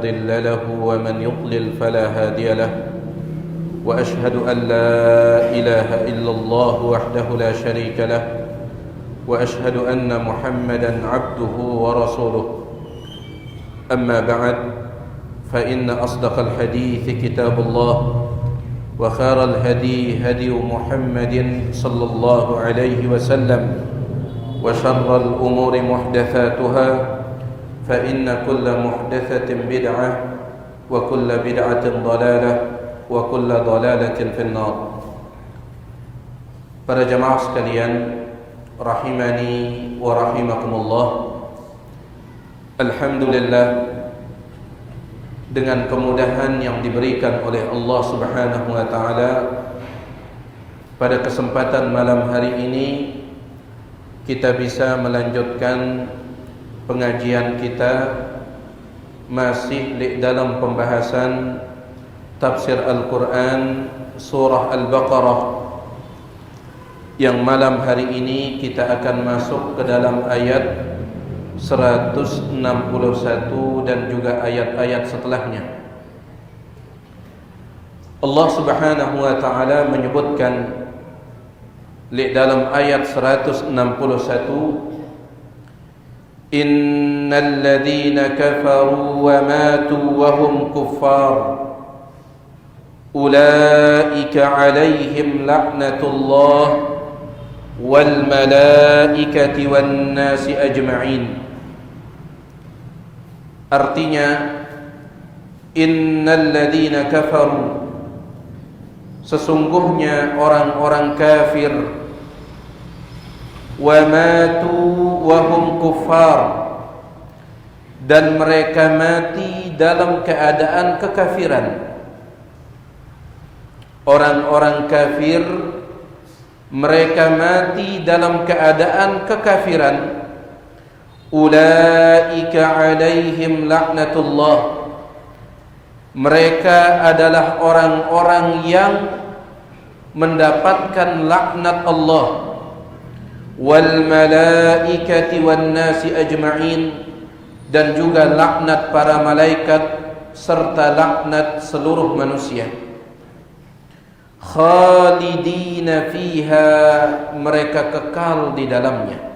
مضل له ومن يضلل فلا هادي له وأشهد أن لا إله إلا الله وحده لا شريك له وأشهد أن محمدا عبده ورسوله أما بعد فإن أصدق الحديث كتاب الله وخير الهدي هدي محمد صلى الله عليه وسلم وشر الأمور محدثاتها فإن كل محدثة بدعة وكل بدعة ضلالة وكل ضلالة في النار. Para jamaah sekalian, rahimani wa rahimakumullah. Alhamdulillah, dengan kemudahan yang diberikan oleh Allah Subhanahu wa taala, pada kesempatan malam hari ini kita bisa melanjutkan pengajian kita masih dalam pembahasan tafsir Al-Quran surah Al-Baqarah, yang malam hari ini kita akan masuk ke dalam ayat 161 dan juga ayat-ayat setelahnya. Allah Subhanahu wa taala menyebutkan dalam ayat 161, Innal ladzina kafaru wa matu wa hum kuffar ulaika alaihim la'natullah wal malaikati wan nasi ajma'in. Artinya, innal ladzina kafaru, sesungguhnya orang-orang kafir, wa matu wa hum kuffar, dan mereka mati dalam keadaan kekafiran. Orang-orang kafir, mereka mati dalam keadaan kekafiran. Ulaika alaihim la'natullah, mereka adalah orang-orang yang mendapatkan laknat Allah, wal malaikati wan nasi ajma'in, dan juga laknat para malaikat serta laknat seluruh manusia. Khalidina fiha, mereka kekal di dalamnya.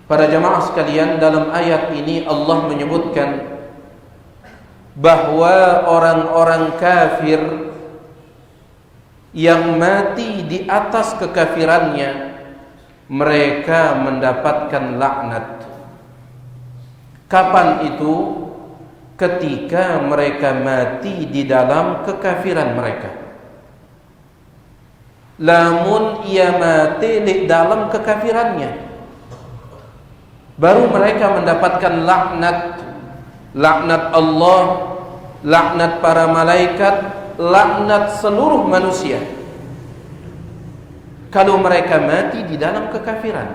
Para jamaah sekalian, dalam ayat ini Allah menyebutkan bahwa orang-orang kafir yang mati di atas kekafirannya, mereka mendapatkan laknat. Kapan itu? Ketika mereka mati di dalam kekafiran mereka. Lamun ia mati di dalam kekafirannya, baru mereka mendapatkan laknat. Laknat Allah, laknat para malaikat, laknat seluruh manusia kalau mereka mati di dalam kekafiran.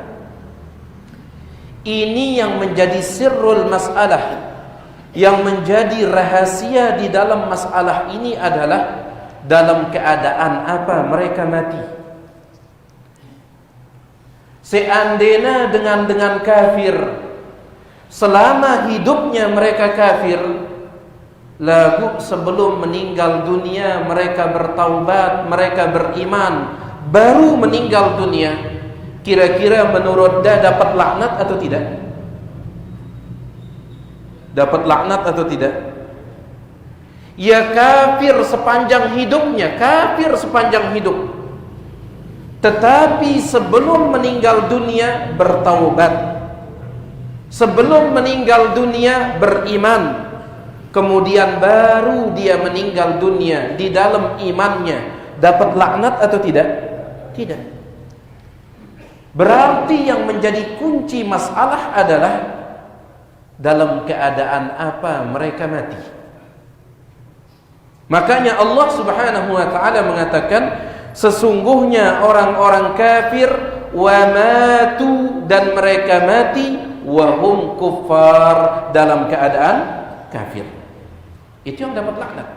Ini yang menjadi sirrul masalah, yang menjadi rahasia di dalam masalah ini adalah dalam keadaan apa mereka mati. Seandainya dengan kafir, selama hidupnya mereka kafir, lalu sebelum meninggal dunia mereka bertaubat, mereka beriman, baru meninggal dunia, kira-kira menurut dia dapat laknat atau tidak? Dapat laknat atau tidak? Ya, kafir sepanjang hidupnya, kafir sepanjang hidup. Tetapi sebelum meninggal dunia bertaubat, sebelum meninggal dunia beriman, kemudian baru dia meninggal dunia di dalam imannya, dapat laknat atau tidak? Tidak. Berarti yang menjadi kunci masalah adalah dalam keadaan apa mereka mati. Makanya Allah Subhanahu wa taala mengatakan, sesungguhnya orang-orang kafir wa matu, dan mereka mati wa hum kuffar, dalam keadaan kafir. Itu yang dapat laknat.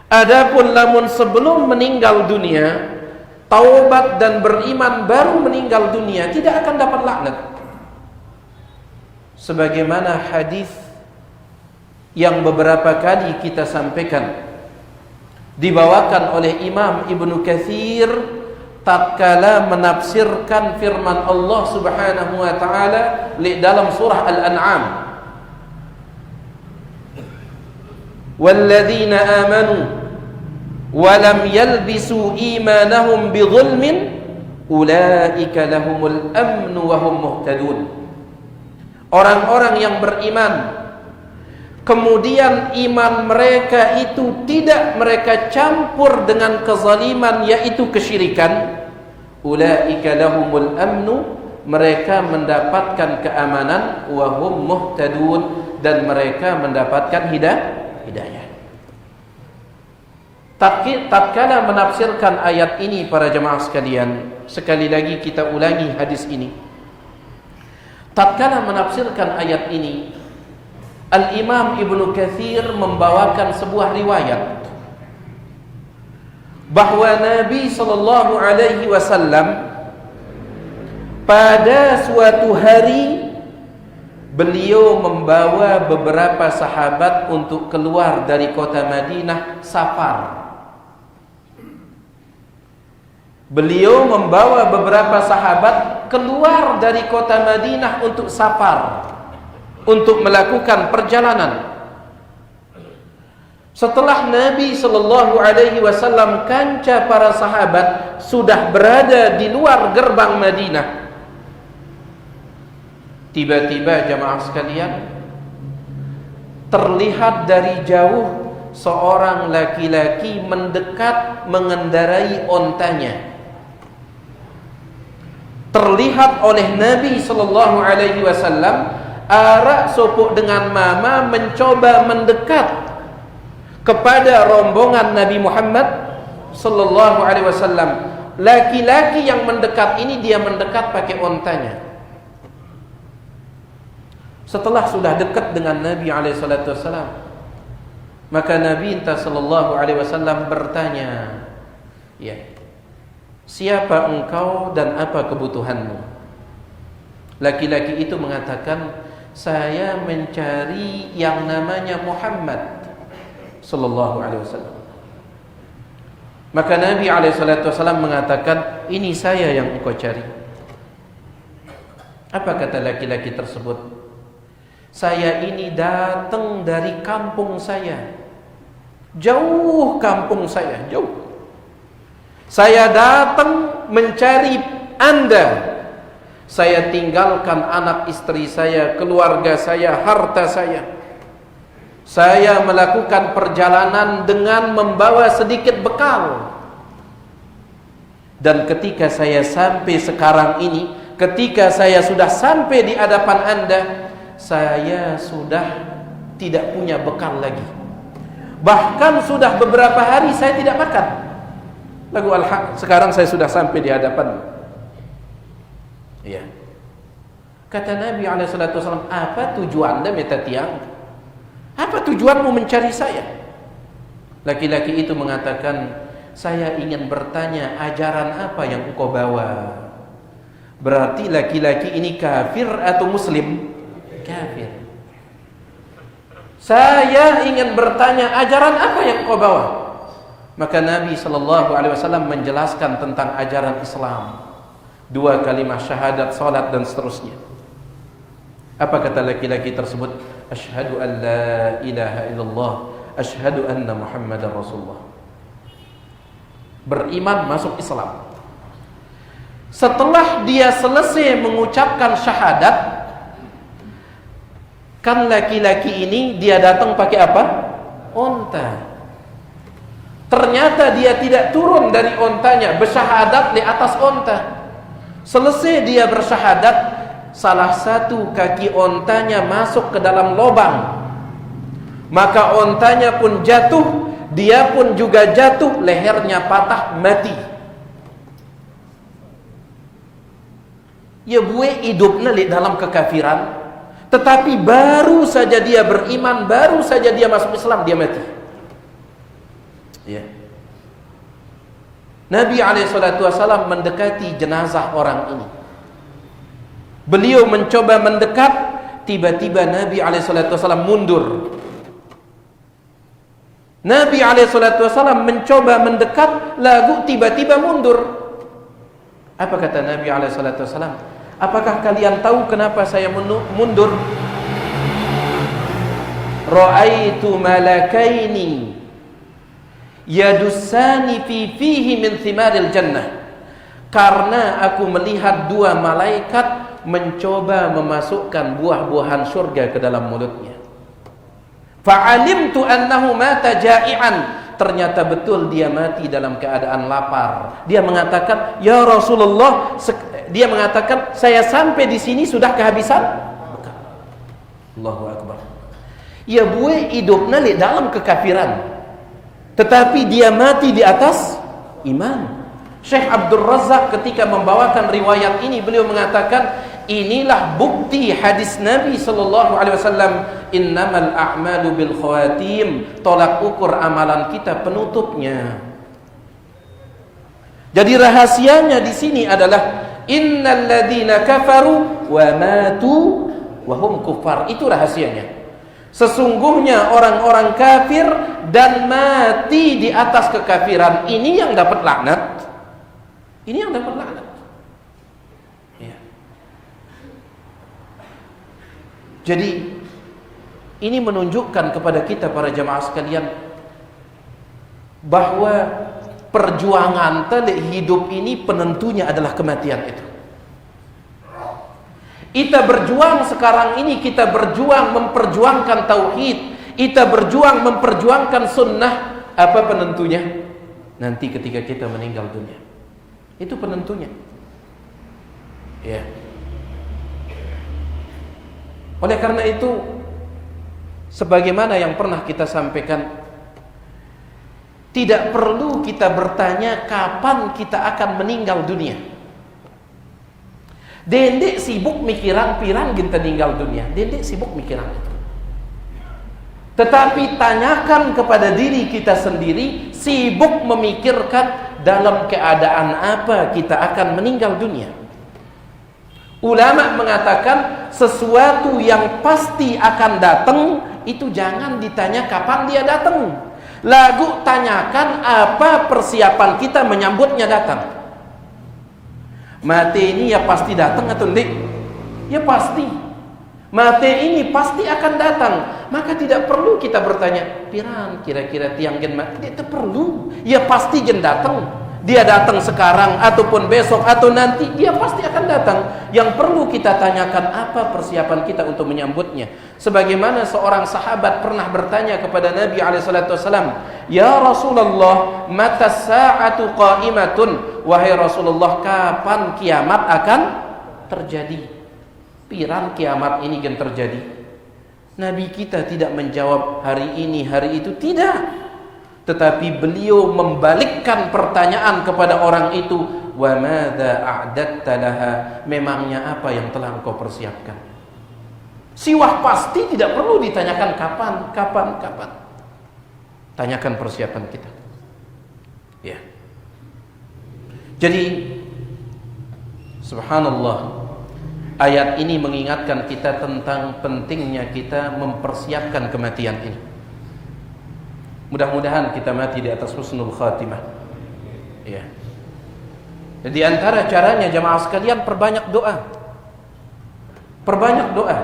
Adapun lamun sebelum meninggal dunia taubat dan beriman baru meninggal dunia, tidak akan dapat laknat. sebagaimana hadis yang beberapa kali kita sampaikan, dibawakan oleh Imam Ibnu Katsir tatkala menafsirkan firman Allah Subhanahu wa taala dalam surah Al-An'am, walladzina amanu wa lam yalbisu imanahum bidzulmin ulaika lahumul amnu wa hum muhtadun. Orang-orang yang beriman kemudian iman mereka itu tidak mereka campur dengan kezaliman, yaitu kesyirikan, ulaika lahumul amnu, mereka mendapatkan keamanan, wa hum muhtadun, dan mereka mendapatkan hidayah. Tatkala menafsirkan ayat ini para jemaah sekalian, sekali lagi kita ulangi hadis ini. Tatkala menafsirkan ayat ini, Al-Imam Ibnu Katsir membawakan sebuah riwayat bahwa Nabi sallallahu alaihi wasallam pada suatu hari beliau membawa beberapa sahabat untuk keluar dari kota Madinah safar. Beliau membawa beberapa sahabat keluar dari kota Madinah untuk safar, untuk melakukan perjalanan. Setelah Nabi sallallahu alaihi wasallam kanca para sahabat sudah berada di luar gerbang Madinah, tiba-tiba jemaah sekalian terlihat dari jauh seorang laki-laki mendekat mengendarai ontanya. Terlihat oleh Nabi sallallahu alaihi wasallam arak sopuk dengan mama mencoba mendekat kepada rombongan Nabi Muhammad sallallahu alaihi wasallam. Laki-laki yang mendekat ini dia mendekat pakai ontanya. Setelah sudah dekat dengan Nabi alaihi salatu wasallam, maka Nabi sallallahu alaihi wasallam bertanya, "Ya, siapa engkau dan apa kebutuhanmu?" Laki-laki itu mengatakan, "Saya mencari yang namanya Muhammad sallallahu alaihi wasallam." Maka Nabi alaihi salatu wasallam mengatakan, "Ini saya yang engkau cari." Apa kata laki-laki tersebut? "Saya ini datang dari kampung saya. Jauh kampung saya, jauh. Saya datang mencari Anda. Saya tinggalkan anak istri saya, keluarga saya, harta saya. Saya melakukan perjalanan dengan membawa sedikit bekal. Dan ketika saya sampai sekarang ini, ketika saya sudah sampai di hadapan Anda, saya sudah tidak punya bekal lagi. Bahkan sudah beberapa hari saya tidak makan. Lagu sekarang saya sudah sampai di hadapan." Ya. Kata Nabi SAW, "Apa tujuan Anda minta tiang? Apa tujuanmu mencari saya?" Laki-laki itu mengatakan, "Saya ingin bertanya ajaran apa yang engkau bawa." Berarti laki-laki ini kafir atau muslim? Kafir. "Saya ingin bertanya ajaran apa yang engkau bawa?" Maka Nabi SAW menjelaskan tentang ajaran Islam. 2 kalimat syahadat, salat dan seterusnya. Apa kata laki-laki tersebut? "Asyhadu an la ilaha illallah, asyhadu anna Muhammadar Rasulullah." Beriman, masuk Islam. Setelah dia selesai mengucapkan syahadat, kan laki-laki ini dia datang pakai apa? Onta. Ternyata dia tidak turun dari ontanya, bersyahadat di atas onta. Selesai dia bersyahadat, salah satu kaki ontanya masuk ke dalam lubang. Maka ontanya pun jatuh, dia pun juga jatuh, lehernya patah, mati. Ya buat hidupnya dalam kekafiran, tetapi baru saja dia beriman, baru saja dia masuk Islam, dia mati. Ya. Nabi SAW mendekati jenazah orang ini. Beliau mencoba mendekat, tiba-tiba Nabi SAW mundur. Nabi SAW mencoba mendekat, lalu tiba-tiba mundur. Apa kata Nabi SAW? Apakah kalian tahu kenapa saya mundur? Ra'aitu malakaini yadussani fihi min thimaril jannah. Karena aku melihat dua malaikat mencoba memasukkan buah-buahan surga ke dalam mulutnya. Fa'alimtu annahu mata ja'ian. Ternyata betul dia mati dalam keadaan lapar. Dia mengatakan, "Ya Rasulullah," dia mengatakan, "saya sampai di sini sudah kehabisan bekal." Allahu Akbar. Ya buat hidupnya di dalam kekafiran, tetapi dia mati di atas iman. Syekh Abdul Razak ketika membawakan riwayat ini, beliau mengatakan, inilah bukti hadis Nabi SAW, innamal a'malu bil khawatim, tolak ukur amalan kita penutupnya. Jadi rahasianya di sini adalah innal ladzina kafaru wa matu wa hum kuffar. Itu rahasianya. Sesungguhnya orang-orang kafir dan mati di atas kekafiran, ini yang dapat laknat. Ini yang dapat laknat. Ya. Jadi ini menunjukkan kepada kita para jamaah sekalian bahwa perjuangan hidup ini penentunya adalah kematian itu. Kita berjuang sekarang ini, kita berjuang memperjuangkan tauhid, kita berjuang memperjuangkan sunnah. Apa penentunya? Nanti ketika kita meninggal dunia. Itu penentunya. Ya. Oleh karena itu, sebagaimana yang pernah kita sampaikan, tidak perlu kita bertanya kapan kita akan meninggal dunia. Dendek sibuk mikiran pirang kita meninggal dunia. Dendek sibuk mikiran itu. Tetapi tanyakan kepada diri kita sendiri, sibuk memikirkan dalam keadaan apa kita akan meninggal dunia. Ulama mengatakan sesuatu yang pasti akan datang itu jangan ditanya kapan dia datang. Lagu tanyakan apa persiapan kita menyambutnya datang. Mati ini ya pasti datang atau tidak? Ya pasti. Mati ini pasti akan datang. Maka tidak perlu kita bertanya, pirang kira-kira tiang gen mati. Tidak perlu. Ya pasti gen datang. Dia datang sekarang ataupun besok atau nanti, dia pasti akan datang. Yang perlu kita tanyakan apa persiapan kita untuk menyambutnya. Sebagaimana seorang sahabat pernah bertanya kepada Nabi SAW, "Ya Rasulullah, mata sa'atu qa'imatun?" Wahai Rasulullah, kapan kiamat akan terjadi? Pirang kiamat ini akan terjadi? Nabi kita tidak menjawab hari ini, hari itu, tidak. Tetapi beliau membalikkan pertanyaan kepada orang itu, wa madza a'datta laha, memangnya apa yang telah engkau persiapkan? Siwah pasti tidak perlu ditanyakan kapan. Tanyakan persiapan kita. Ya. Jadi subhanallah, ayat ini mengingatkan kita tentang pentingnya kita mempersiapkan kematian ini. Mudah-mudahan kita mati di atas husnul khatimah. Ya. Jadi antara caranya jamaah sekalian, perbanyak doa. Perbanyak doa.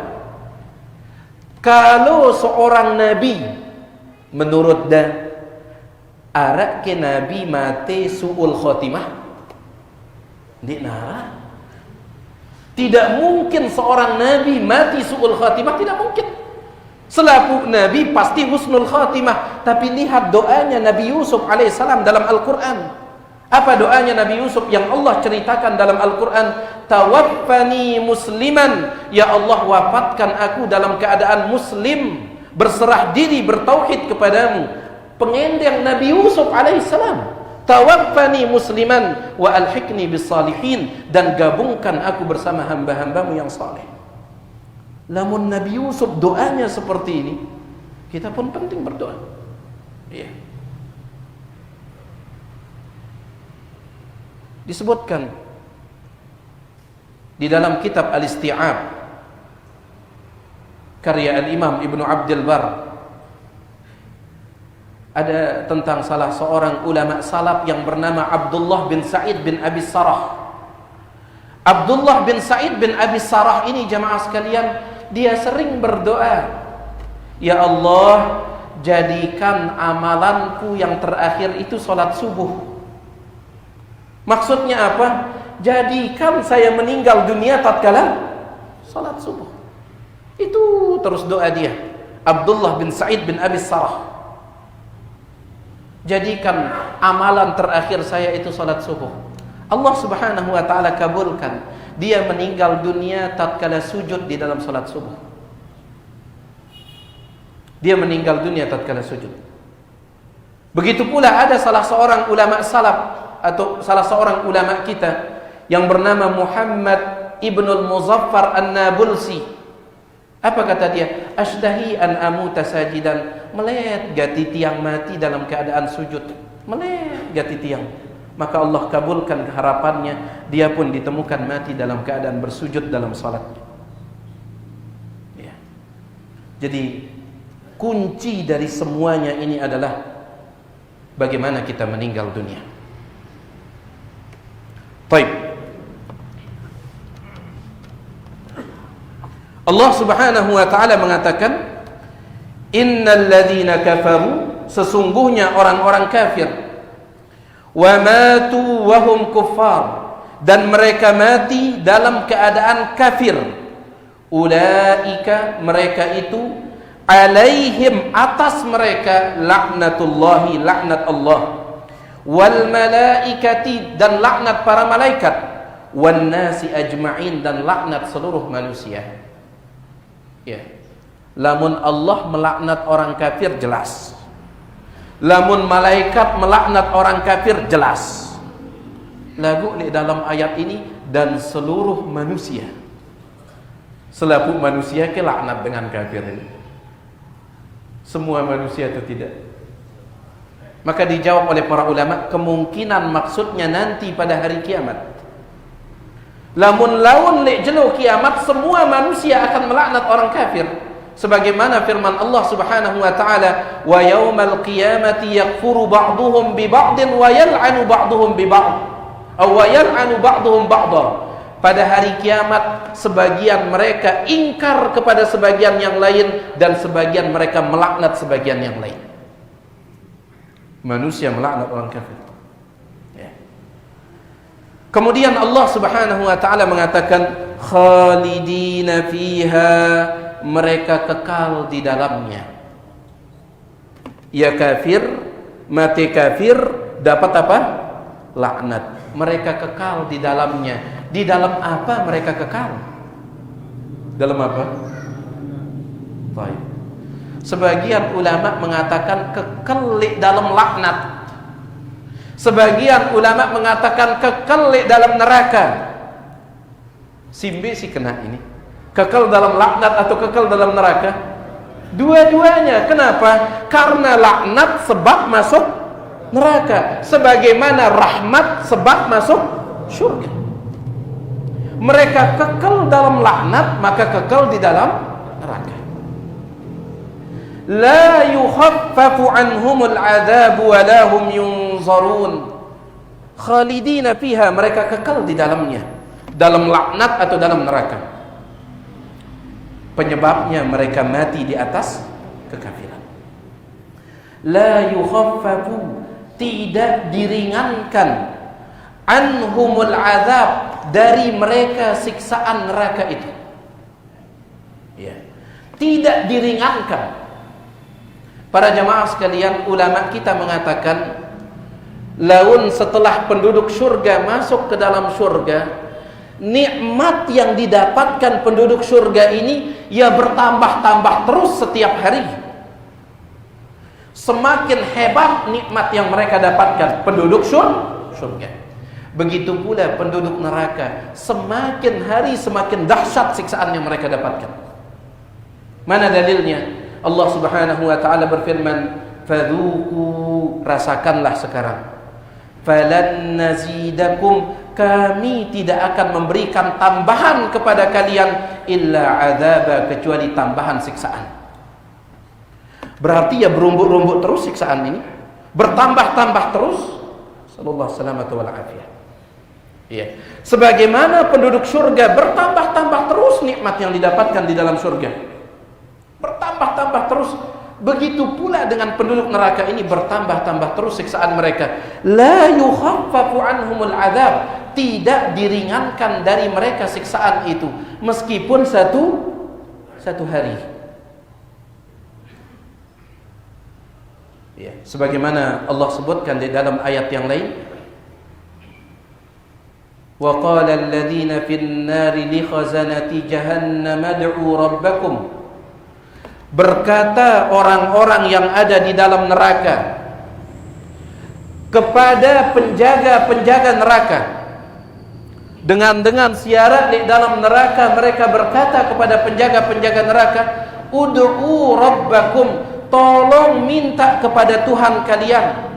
Kalau seorang nabi menurut arak ke nabi mati su'ul khatimah, di nara. Tidak mungkin seorang nabi mati su'ul khatimah, tidak mungkin. Selaku nabi pasti husnul khatimah. Tapi lihat doanya Nabi Yusuf alaihissalam dalam Al-Quran. Apa doanya Nabi Yusuf yang Allah ceritakan dalam Al-Quran? Tawaffani musliman, ya Allah wafatkan aku dalam keadaan muslim, berserah diri, bertauhid kepadamu. Pengendang Nabi Yusuf alaihissalam, tawaffani musliman wa alhiqni bis salihin, dan gabungkan aku bersama hamba-hambamu yang saleh. Namun Nabi Yusuf doanya seperti ini, kita pun penting berdoa. Ya. Disebutkan di dalam kitab Al-Isti'ab karya Al-Imam Ibnu Abdul Bar, ada tentang salah seorang ulama salaf yang bernama Abdullah bin Sa'id bin Abi Sarah. Abdullah bin Sa'id bin Abi Sarah ini, jamaah sekalian, dia sering berdoa, ya Allah, jadikan amalanku yang terakhir itu salat subuh. Maksudnya apa? Jadikan saya meninggal dunia tatkala salat subuh. Itu terus doa dia, Abdullah bin Sa'id bin Abi Sarah. Jadikan amalan terakhir saya itu salat subuh. Allah Subhanahu wa taala kabulkan. Dia meninggal dunia tatkala sujud di dalam salat subuh. Dia meninggal dunia tatkala sujud. Begitu pula ada salah seorang ulama salaf atau salah seorang ulama kita yang bernama Muhammad Ibnul Muzaffar An-Nabulsi. Apa kata dia? Ashdahi an amuta sajidan. Melet gati tiang mati dalam keadaan sujud. Melet gati tiang. Maka Allah kabulkan harapannya. Dia pun ditemukan mati dalam keadaan bersujud dalam salat. Ya. Jadi kunci dari semuanya ini adalah bagaimana kita meninggal dunia. Baik. Allah Subhanahu wa taala mengatakan, innal ladzina kafaru, sesungguhnya orang-orang kafir, wa matu wa hum kuffar, dan mereka mati dalam keadaan kafir, ulaika, mereka itu, alaihim, atas mereka, laknatullahi, laknat Allah, wal malaikati, dan laknat para malaikat, wan nasi ajma'in, dan laknat seluruh manusia. Ya. Lamun Allah melaknat orang kafir jelas. Lamun malaikat melaknat orang kafir jelas. Lagu di dalam ayat ini, dan seluruh manusia. Selaku manusia ke laknat dengan kafir ini. Semua manusia itu tidak. Maka dijawab oleh para ulama, kemungkinan maksudnya nanti pada hari kiamat. Lamun laun li jelo kiamat, semua manusia akan melaknat orang kafir. Sebagaimana firman Allah Subhanahu wa taala, wa yaumal qiyamati yakfuru ba'duhum bi ba'din wa yal'anu ba'duhum bi ba'd. Aw wa yal'anu ba'duhum ba'dha. Pada hari kiamat, sebagian mereka ingkar kepada sebagian yang lain, dan sebagian mereka melaknat sebagian yang lain. Manusia melaknat orang kafir. Kemudian Allah Subhanahu wa taala mengatakan, khalidina fiha, mereka kekal di dalamnya. Ya kafir, mati kafir, dapat apa? Laknat. Mereka kekal di dalamnya. Di dalam apa mereka kekal? Dalam apa? Baik. Sebagian ulama mengatakan kekal dalam laknat. Sebagian ulama mengatakan kekal dalam neraka. Simbe sih kena ini. Kekal dalam laknat atau kekal dalam neraka? Dua-duanya. Kenapa? Karena laknat sebab masuk neraka, sebagaimana rahmat sebab masuk surga. Mereka kekal dalam laknat, maka kekal di dalam neraka. La yukhaffafu anhumul adzab wa la hum yunzarun. Khalidina fiha, mereka kekal di dalamnya, dalam laknat atau dalam neraka. Penyebabnya mereka mati di atas kekafiran. La yukhaffafu, tidak diringankan, anhumul adzab, dari mereka siksaan neraka itu. Ya. Tidak diringankan. Para jamaah sekalian, ulama kita mengatakan, laun setelah penduduk surga masuk ke dalam surga, nikmat yang didapatkan penduduk surga ini ya bertambah-tambah terus setiap hari. Semakin hebat nikmat yang mereka dapatkan penduduk surga. Begitu pula penduduk neraka, semakin hari semakin dahsyat siksaan yang mereka dapatkan. Mana dalilnya? Allah Subhanahu wa taala berfirman, "Fadzuqu", rasakanlah sekarang. "Falan nazidakum", kami tidak akan memberikan tambahan kepada kalian illa adzaba, kecuali tambahan siksaan. Berarti ya berumbuk-rumbuk terus siksaan ini, bertambah-tambah terus. Sallallahu salamatu wal afiyah. Iya. Sebagaimana penduduk surga bertambah-tambah terus nikmat yang didapatkan di dalam surga, bertambah-tambah terus, begitu pula dengan penduduk neraka ini bertambah-tambah terus siksaan mereka. La yukhaffafu anhumul adzab, tidak diringankan dari mereka siksaan itu meskipun satu hari. Ya, sebagaimana Allah sebutkan di dalam ayat yang lain, wa qala alladziina fin naari li khazanati jahannam ad'u rabbakum, berkata orang-orang yang ada di dalam neraka kepada penjaga-penjaga neraka, dengan siaran di dalam neraka mereka berkata kepada penjaga-penjaga neraka, ud'u rabbakum, tolong minta kepada Tuhan kalian.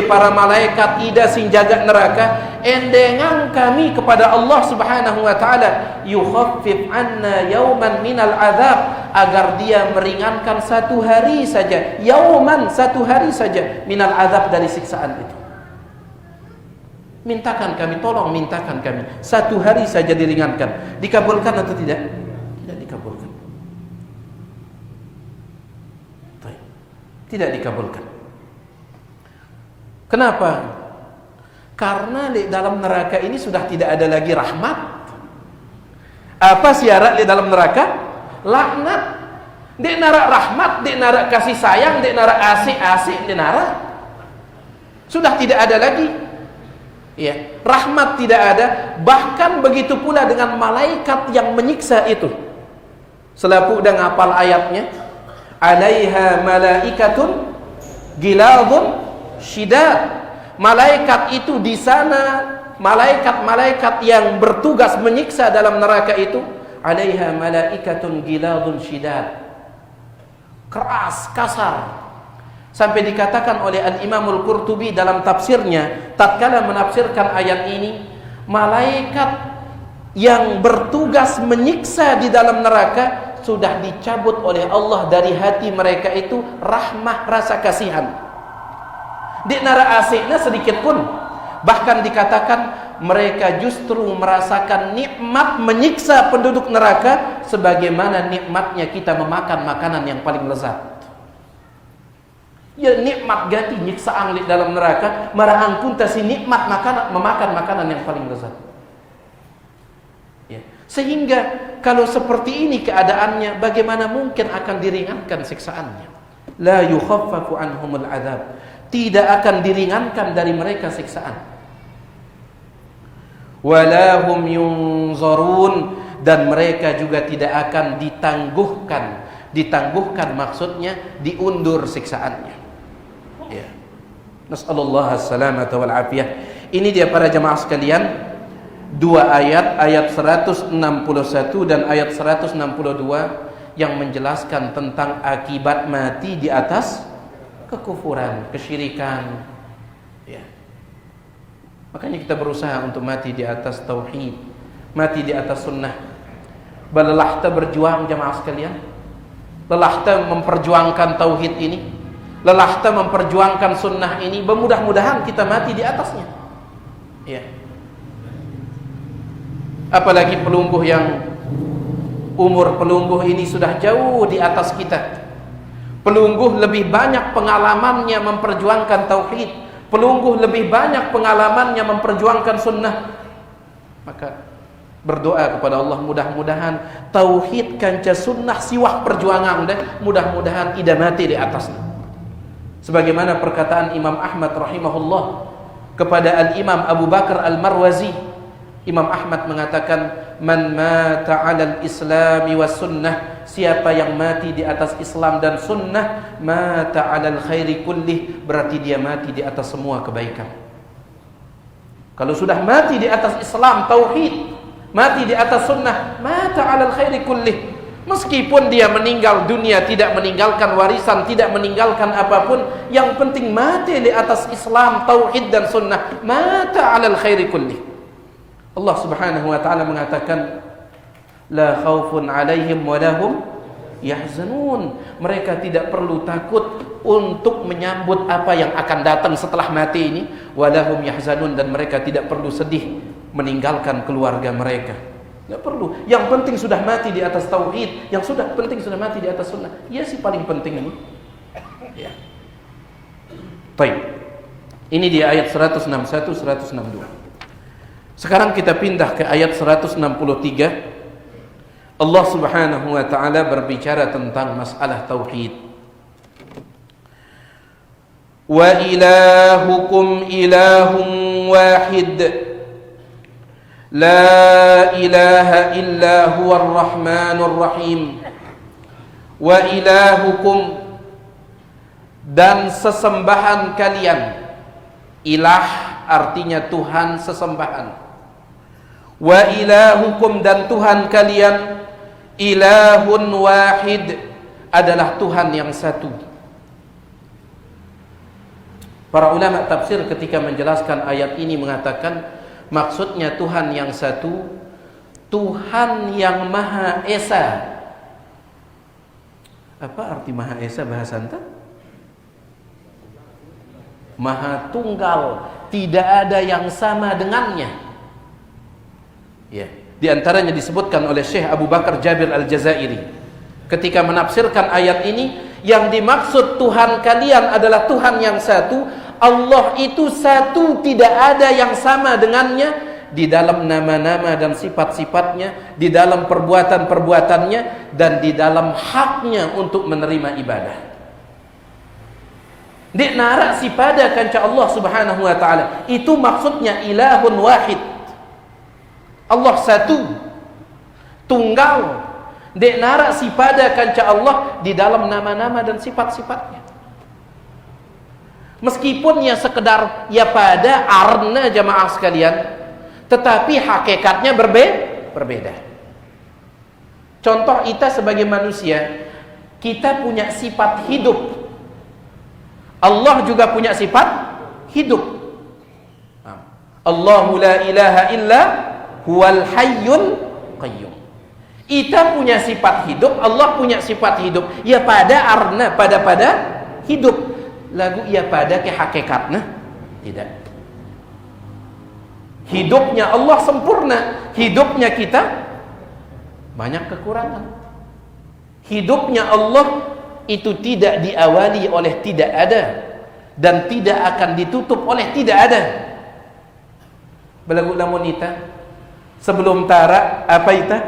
Para malaikat ida sing jaga neraka, endengan kami kepada Allah Subhanahu wa taala, yukhaffif anna yauman minal azab, agar dia meringankan satu hari saja, yauman, satu hari saja, minal azab, dari siksaan itu. Mintakan kami, tolong mintakan kami, satu hari saja diringankan. Dikabulkan atau tidak? Tidak dikabulkan. Tidak dikabulkan. Kenapa? Karena di dalam neraka ini sudah tidak ada lagi rahmat. Apa syarat di dalam neraka? Laknat. Di neraka rahmat, di neraka kasih sayang, di neraka asik-asik, di neraka sudah tidak ada lagi. Ya, rahmat tidak ada. Bahkan begitu pula dengan malaikat yang menyiksa itu. Selapu udah ngapal ayatnya, alaiha malaikatun giladun syidad. Malaikat itu di sana, malaikat-malaikat yang bertugas menyiksa dalam neraka itu, alaiha malaikatun giladun syidad, keras, kasar. Sampai dikatakan oleh Al-Imamul Qurtubi dalam tafsirnya, tatkala menafsirkan ayat ini, malaikat yang bertugas menyiksa di dalam neraka sudah dicabut oleh Allah dari hati mereka itu rahmah, rasa kasihan. Di neraka asiknya sedikit pun. Bahkan dikatakan mereka justru merasakan nikmat menyiksa penduduk neraka sebagaimana nikmatnya kita memakan makanan yang paling lezat. Ya, nikmat ganti nyiksaan di dalam neraka, marahang pun tasi nikmat memakan makanan yang paling lezat. Ya. Sehingga kalau seperti ini keadaannya, bagaimana mungkin akan diringankan siksaannya? La yukhaffafu anhumul adzab, tidak akan diringankan dari mereka siksaan. Wala hum yunzarun, dan mereka juga tidak akan ditangguhkan maksudnya diundur siksaannya. Ya. Nas'alullah as-salamata wal afiyah. Ini dia para jemaah sekalian, dua ayat 161 dan ayat 162 yang menjelaskan tentang akibat mati di atas kekufuran, kesyirikan. Ya. Makanya kita berusaha untuk mati di atas tauhid, mati di atas sunnah. Belahta berjuang jemaah sekalian, lelahta memperjuangkan tauhid ini, lelahta memperjuangkan sunnah ini. Mudah-mudahan kita mati di atasnya. Ya. Apalagi pelungguh yang umur pelungguh ini sudah jauh di atas kita. Pelungguh lebih banyak pengalamannya memperjuangkan tauhid, pelungguh lebih banyak pengalamannya memperjuangkan sunnah. Maka berdoa kepada Allah, mudah-mudahan tauhid kanca sunnah siwah perjuangan deh, mudah-mudahan ida mati di atasnya. Sebagaimana perkataan Imam Ahmad rahimahullah kepada Al-Imam Abu Bakar Al-Marwazi. Imam Ahmad mengatakan, man mata 'alal islami was sunnah, siapa yang mati di atas Islam dan sunnah, mata 'alal khairi kullih, berarti dia mati di atas semua kebaikan. Kalau sudah mati di atas Islam tauhid, mati di atas sunnah, mata 'alal khairi kullih. Meskipun dia meninggal dunia tidak meninggalkan warisan, tidak meninggalkan apapun, yang penting mati di atas Islam, tauhid dan sunnah, mata 'alal khairi kullih. Allah Subhanahu wa taala mengatakan la khaufun 'alaihim wa lahum yahzanun. Mereka tidak perlu takut untuk menyambut apa yang akan datang setelah mati ini. Wa lahum yahzanun, dan mereka tidak perlu sedih meninggalkan keluarga mereka. Tidak perlu. Yang penting sudah mati di atas tauhid, yang sudah penting sudah mati di atas sunnah. Ya sih paling penting ini. Ya. Baik. Ini di ayat 161 162. Sekarang kita pindah ke ayat 163. Allah Subhanahu wa taala berbicara tentang masalah tauhid. Wa ilahukum ilahun wahid. La ilaha illa huwar rahmanur rahim. Wa ilahukum, dan sesembahan kalian. Ilah artinya Tuhan, sesembahan. Wa ilahukum, dan Tuhan kalian ilahun wahid, adalah Tuhan yang satu. Para ulama tafsir ketika menjelaskan ayat ini mengatakan maksudnya Tuhan yang satu, Tuhan yang Maha Esa. Apa arti Maha Esa bahasa Anda? Maha Tunggal, tidak ada yang sama dengannya. Ya, di antaranya disebutkan oleh Syekh Abu Bakar Jabir Al-Jazairi ketika menafsirkan ayat ini, yang dimaksud Tuhan kalian adalah Tuhan yang satu. Allah itu satu, tidak ada yang sama dengannya di dalam nama-nama dan sifat-sifatnya, di dalam perbuatan-perbuatannya, dan di dalam haknya untuk menerima ibadah. Di narak si pada kanca Allah Subhanahu wa taala, itu maksudnya ilahun wahid. Allah satu, tunggal. Di narak si pada kanca Allah di dalam nama-nama dan sifat-sifatnya. Meskipun ya sekedar ya pada arna jamaah sekalian, tetapi hakikatnya berbeda. Contoh, kita sebagai manusia, kita punya sifat hidup. Allah juga punya sifat hidup. Allahu la ilaha illa huwal hayyul qayyum. Kita punya sifat hidup, Allah punya sifat hidup. Ya pada arna, pada hidup. Lagu ia pada ke hakikatnya tidak. Hidupnya Allah sempurna, hidupnya kita banyak kekurangan. Hidupnya Allah itu tidak diawali oleh tidak ada, dan tidak akan ditutup oleh tidak ada. Belagu lamun ita sebelum tara apa ita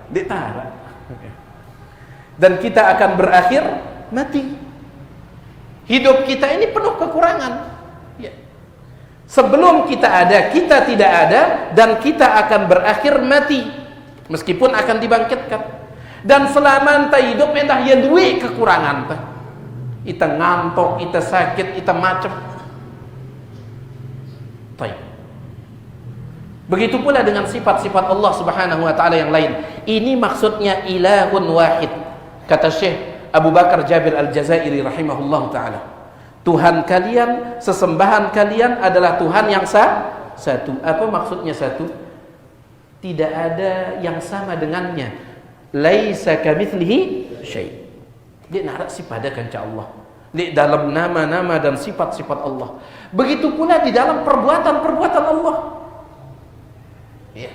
ditara, dan kita akan berakhir mati. Hidup kita ini penuh kekurangan. Ya. Sebelum kita ada, kita tidak ada, dan kita akan berakhir mati, meskipun akan dibangkitkan. Dan selama enta hidup, entah ya duit kekurangan. Ita ngantuk, ita sakit, ita macam. Begitu pula dengan sifat-sifat Allah Subhanahu wa taala yang lain. Ini maksudnya ilahun wahid. Kata Syekh Abu Bakar Jabir Al-Jazairi rahimahullah ta'ala, Tuhan kalian, sesembahan kalian adalah Tuhan yang satu. Apa maksudnya satu? Tidak ada yang sama dengannya. Laisa kamitslihi syai'. Dia narak si pada kanca Allah di dalam nama-nama dan sifat-sifat Allah. Begitu pula di dalam perbuatan-perbuatan Allah. Ya.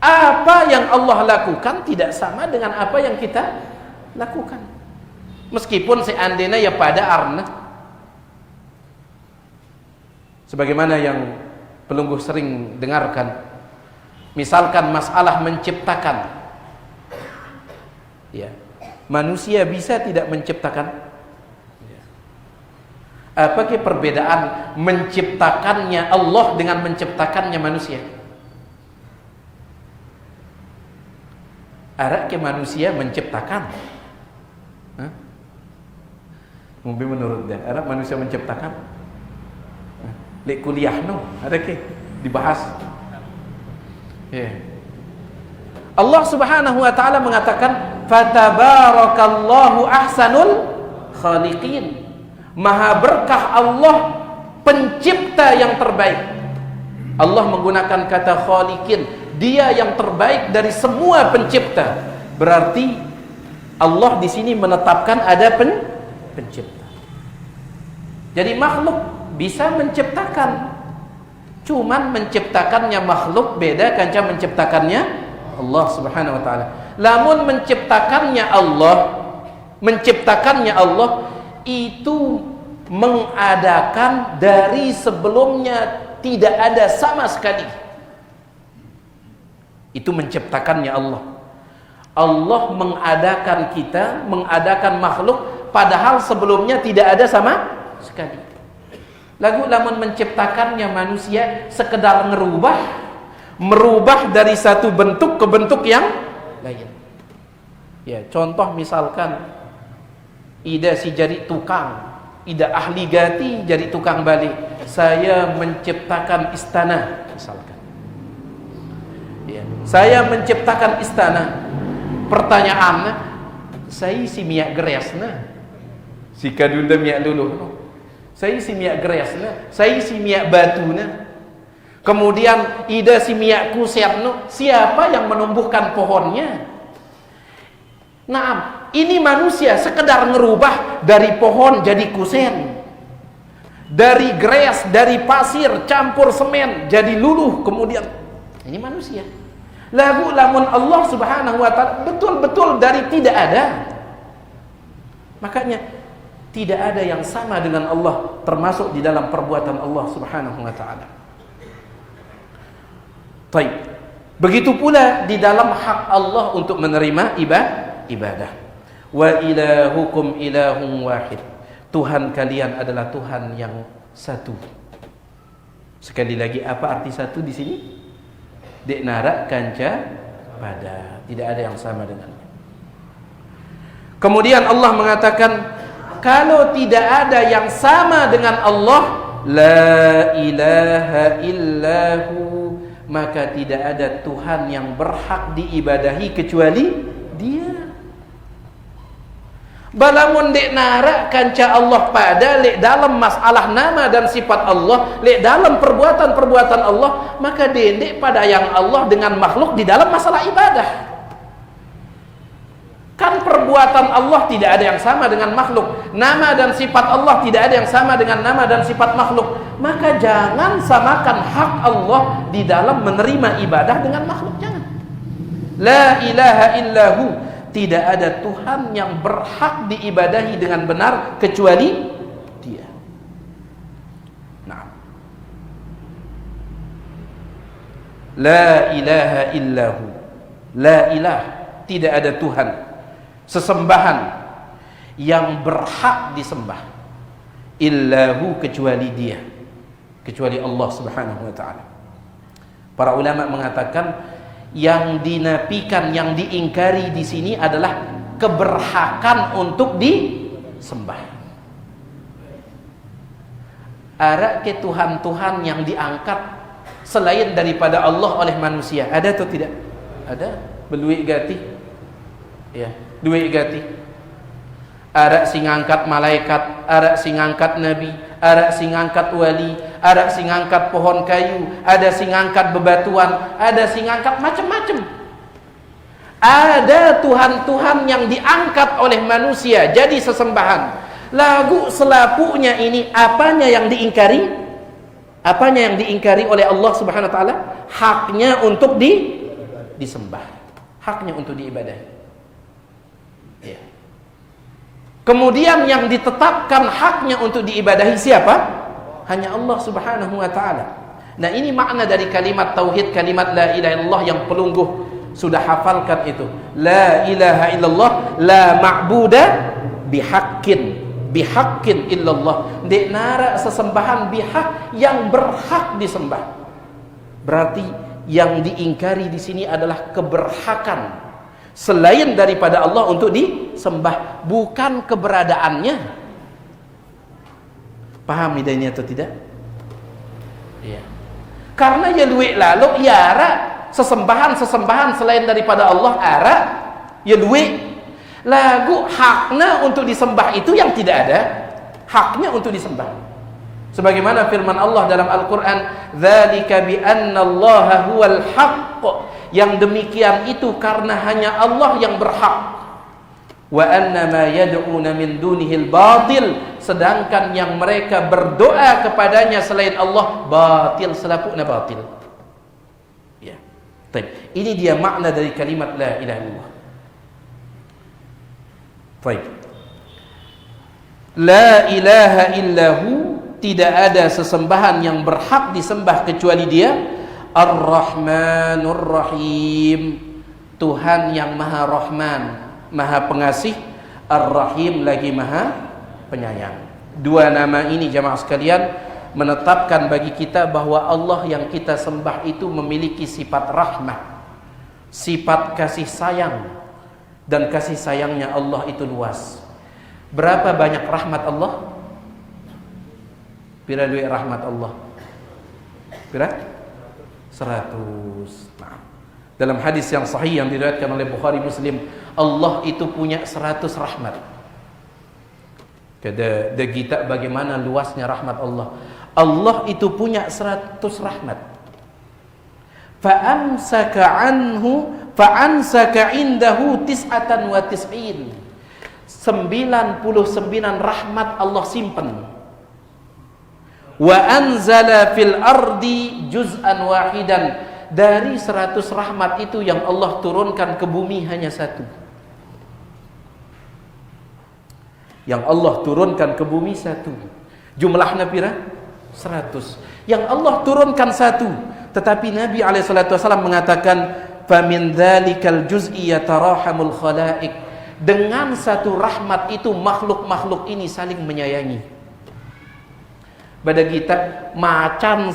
Apa yang Allah lakukan tidak sama dengan apa yang kita lakukan. Meskipun seandainya ya pada arna, sebagaimana yang pelungguh sering dengarkan, misalkan masalah menciptakan, ya, manusia bisa tidak menciptakan? Apakah perbedaan menciptakannya Allah dengan menciptakannya manusia? Arak ke manusia menciptakan. Mungkin menurut dia, Arab manusia menciptakan. Lek kuliah no, ada ke dibahas. Yeah. Allah Subhanahu wa taala mengatakan, "Fatabarakallahu ahsanul khaliqin." Maha berkah Allah, pencipta yang terbaik. Allah menggunakan kata khaliqin, dia yang terbaik dari semua pencipta. Berarti Allah di sini menetapkan ada pencipta. Jadi makhluk bisa menciptakan, cuman menciptakannya makhluk beda kanca menciptakannya Allah Subhanahu wa taala. Lamun menciptakannya Allah itu mengadakan dari sebelumnya tidak ada sama sekali. Itu menciptakannya Allah. Allah mengadakan kita, mengadakan makhluk padahal sebelumnya tidak ada sama sekali. Lagu lamun menciptakannya manusia sekedar merubah dari satu bentuk ke bentuk yang lain. Ya, contoh misalkan ida si jadi tukang, ida ahli gati jadi tukang balik. Saya menciptakan istana misalkan. Ya, saya menciptakan istana. Pertanyaannya, saya si miak geresna. Si kadunda miak luluh. Saya si miak geresna, saya si miak batuna. Kemudian ida si miak kuserno, siapa yang menumbuhkan pohonnya? Nah, ini manusia sekedar ngerubah dari pohon jadi kusen, dari gres, dari pasir campur semen jadi luluh. Kemudian ini manusia. Lagu lamun Allah Subhanahu wa taala betul-betul dari tidak ada. Makanya tidak ada yang sama dengan Allah, termasuk di dalam perbuatan Allah Subhanahu wa taala. Baik. Begitu pula di dalam hak Allah untuk menerima ibadah. Wa ilahukum ilahun wahid. Tuhan kalian adalah Tuhan yang satu. Sekali lagi, apa arti satu di sini? Dek narak kanca pada, tidak ada yang sama dengannya. Kemudian Allah mengatakan, kalau tidak ada yang sama dengan Allah, la ilaha illahu, maka tidak ada Tuhan yang berhak diibadahi kecuali Dia. Balamun dek narak kanca Allah pada lek dalam masalah nama dan sifat Allah, lek dalam perbuatan-perbuatan Allah, maka dendek pada yang Allah dengan makhluk di dalam masalah ibadah. Kan perbuatan Allah tidak ada yang sama dengan makhluk, nama dan sifat Allah tidak ada yang sama dengan nama dan sifat makhluk. Maka jangan samakan hak Allah di dalam menerima ibadah dengan makhluk, jangan. La ilaha illahu, tidak ada Tuhan yang berhak diibadahi dengan benar kecuali Dia. Nah, la ilaha illahu, la ilah, tidak ada Tuhan sesembahan yang berhak disembah illahu kecuali Dia, kecuali Allah Subhanahu wa taala. Para ulama mengatakan yang dinafikan, yang diingkari di sini adalah keberhakan untuk disembah. Ada ke Tuhan-Tuhan yang diangkat selain daripada Allah oleh manusia, ada atau tidak? Ada. Beluik gati, ya, duit gati. Ada sing angkat malaikat, ada sing angkat nabi, ada sing angkat wali, ada sing angkat pohon kayu, ada sing angkat bebatuan, ada sing angkat macam-macam. Ada Tuhan-Tuhan yang diangkat oleh manusia jadi sesembahan. Lagu selapuknya ini apanya yang diingkari? Apanya yang diingkari oleh Allah Subhanahu wa taala? Haknya untuk disembah, haknya untuk diibadahi. Ya. Kemudian yang ditetapkan haknya untuk diibadahi siapa? Hanya Allah Subhanahu wa taala. Nah, ini makna dari kalimat tauhid, kalimat la ilaha illallah yang pelungguh sudah hafalkan itu. La ilaha illallah, la ma'buda bihaqqin illallah. Dek nara sesembahan bihak yang berhak disembah. Berarti yang diingkari di sini adalah keberhakan selain daripada Allah untuk disembah, bukan keberadaannya. Paham ini atau tidak? Iya. Karena ya luwek lalu ya ara sesembahan selain daripada Allah ara ya luwek lagu haknya untuk disembah itu yang tidak ada haknya untuk disembah. Sebagaimana firman Allah dalam Al-Quran, "Dzalika bi anna Allaha huwal haqq." Yang demikian itu karena hanya Allah yang berhak. Wa anna ma yad'una min dunihil batil, sedangkan yang mereka berdoa kepadanya selain Allah batil, selapukna batil. Ya. Baik. Ini dia makna dari kalimat la ilaha illallah. Baik. La ilaha illahu, tidak ada sesembahan yang berhak disembah kecuali Dia. Ar-Rahmanur Rahim, Tuhan yang Maha Rahman, Maha Pengasih. Ar-Rahim lagi Maha Penyayang. Dua nama ini jamaah sekalian menetapkan bagi kita bahwa Allah yang kita sembah itu memiliki sifat rahmah, sifat kasih sayang, dan kasih sayangnya Allah itu luas. Berapa banyak rahmat Allah? Pira duit rahmat Allah? Pira? 100. Nah, dalam hadis yang sahih yang diriwayatkan oleh Bukhari Muslim, Allah itu punya 100 rahmat. Kada kita bagaimana luasnya rahmat Allah. Allah itu punya 100 rahmat. Fa'ansaka indahu 99. 99 rahmat Allah simpan. Wa anzala fil ardi juz'an wahidan, dari 100 rahmat itu yang Allah turunkan ke bumi hanya satu. Yang Allah turunkan ke bumi satu. Jumlahnya pira? 100. Yang Allah turunkan satu, tetapi Nabi SAW mengatakan, famin dzalikal juz'i yatarahamul khalaik. Dengan satu rahmat itu makhluk-makhluk ini saling menyayangi. Pada kita macan,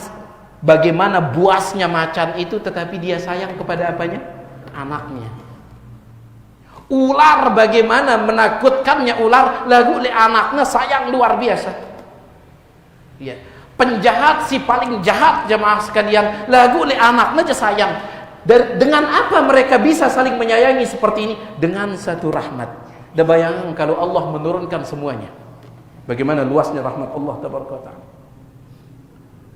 bagaimana buasnya macan itu, tetapi dia sayang kepada apanya? Anaknya. Ular, bagaimana menakutkannya ular, lagu le anaknya sayang luar biasa. Ya. Penjahat si paling jahat jamaah sekalian, lagu le anaknya aja sayang. Dengan apa mereka bisa saling menyayangi seperti ini? Dengan satu rahmat. Dan bayangkan kalau Allah menurunkan semuanya, bagaimana luasnya rahmat Allah tabaraka wa ta'ala.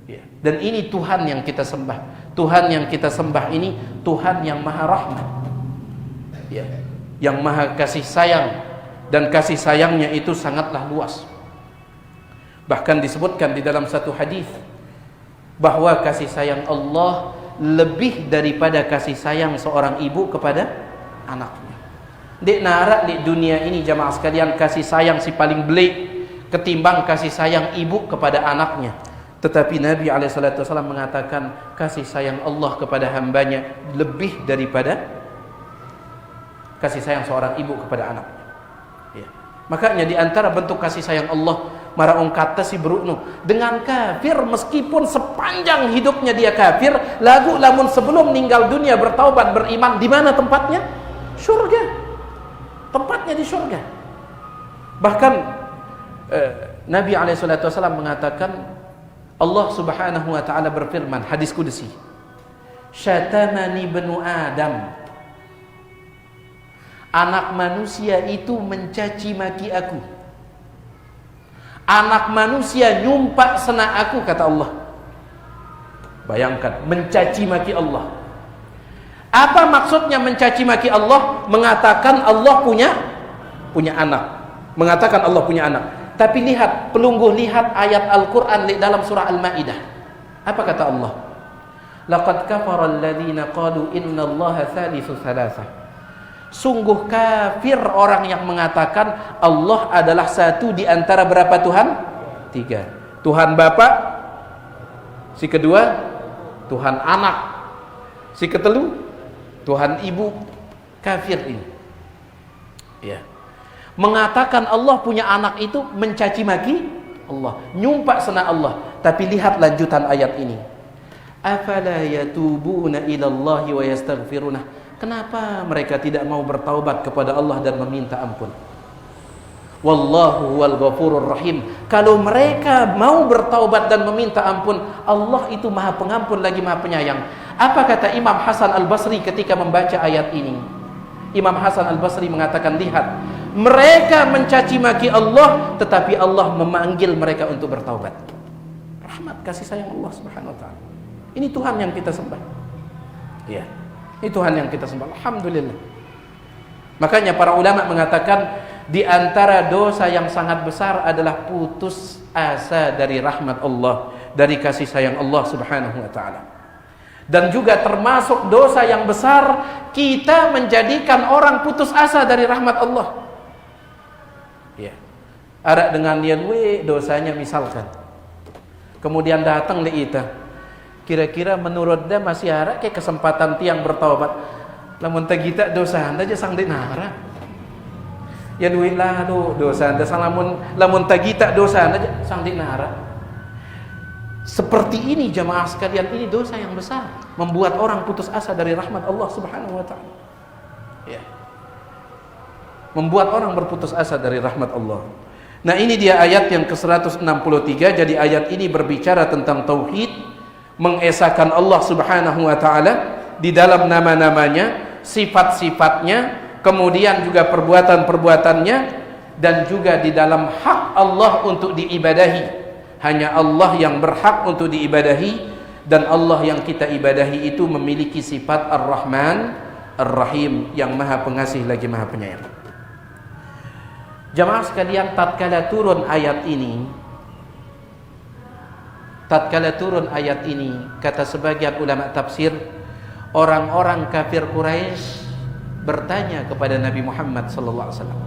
Ya. Dan ini Tuhan yang kita sembah. Tuhan yang kita sembah ini Tuhan yang maha rahmat, ya, yang maha kasih sayang, dan kasih sayangnya itu sangatlah luas. Bahkan disebutkan di dalam satu hadis bahwa kasih sayang Allah lebih daripada kasih sayang seorang ibu kepada anaknya. Dek narak di dunia ini jamaah sekalian, kasih sayang si paling belik ketimbang kasih sayang ibu kepada anaknya. Tetapi Nabi SAW mengatakan kasih sayang Allah kepada hambanya lebih daripada kasih sayang seorang ibu kepada anaknya. Ya. Makanya di antara bentuk kasih sayang Allah, maraong kata si beruknu dengan kafir, meskipun sepanjang hidupnya dia kafir, lagu lamun sebelum meninggal dunia bertaubat beriman, di mana tempatnya? Surga. Tempatnya di surga. Bahkan Nabi SAW mengatakan, Allah Subhanahu wa ta'ala berfirman, hadis qudsi, syatamani banu Adam, anak manusia itu mencaci maki aku, anak manusia nyumpak sena aku, kata Allah. Bayangkan, mencaci maki Allah. Apa maksudnya mencaci maki Allah? Mengatakan Allah punya anak, mengatakan Allah punya anak. Tapi lihat, pelungguh lihat ayat Al-Quran dalam surah Al-Ma'idah. Apa kata Allah? Laqad kafara alladhina qalu inna allaha thalithu thalatha. Sungguh kafir orang yang mengatakan Allah adalah satu di antara berapa Tuhan? 3. Tuhan Bapa, si kedua Tuhan Anak, si ketelu Tuhan Ibu. Kafir ini, ya. Mengatakan Allah punya anak itu mencaci maki Allah, nyumpak sena Allah. Tapi lihat lanjutan ayat ini. Afala yatubuna ila Allahi wa yastaghfirunah. Kenapa mereka tidak mau bertaubat kepada Allah dan meminta ampun? Wallahu huwal ghafurur rahim. Kalau mereka mau bertaubat dan meminta ampun, Allah itu maha pengampun lagi maha penyayang. Apa kata Imam Hasan Al-Basri ketika membaca ayat ini? Imam Hasan Al-Basri mengatakan, lihat, mereka mencaci maki Allah, tetapi Allah memanggil mereka untuk bertaubat. Rahmat kasih sayang Allah Subhanahu wa taala. Ini Tuhan yang kita sembah. Iya. Ini Tuhan yang kita sembah. Alhamdulillah. Makanya para ulama mengatakan di antara dosa yang sangat besar adalah putus asa dari rahmat Allah, dari kasih sayang Allah Subhanahu wa taala. Dan juga termasuk dosa yang besar kita menjadikan orang putus asa dari rahmat Allah. Ya. Ada dengan niat dosanya misalkan. Kemudian datang le ita. Kira-kira menurut dia masih ada kayak kesempatan tiang bertaubat. Lamun tagita dosa anda aja sang dinara. Ya duit lah dosa anda sang lamun tagita dosa anda aja sang dinara. Seperti ini jamaah sekalian, ini dosa yang besar, membuat orang putus asa dari rahmat Allah Subhanahu wa taala. Ya. Membuat orang berputus asa dari rahmat Allah. Nah, ini dia ayat yang ke-163. Jadi ayat ini berbicara tentang tauhid, mengesahkan Allah Subhanahu wa taala di dalam nama-namanya, sifat-sifatnya, kemudian juga perbuatan-perbuatannya, dan juga di dalam hak Allah untuk diibadahi. Hanya Allah yang berhak untuk diibadahi, dan Allah yang kita ibadahi itu memiliki sifat Ar-Rahman Ar-Rahim, yang maha pengasih lagi maha penyayang. Jamaah sekalian, tatkala turun ayat ini, kata sebagian ulama tafsir, orang-orang kafir Quraisy bertanya kepada Nabi Muhammad sallallahu alaihi wasallam.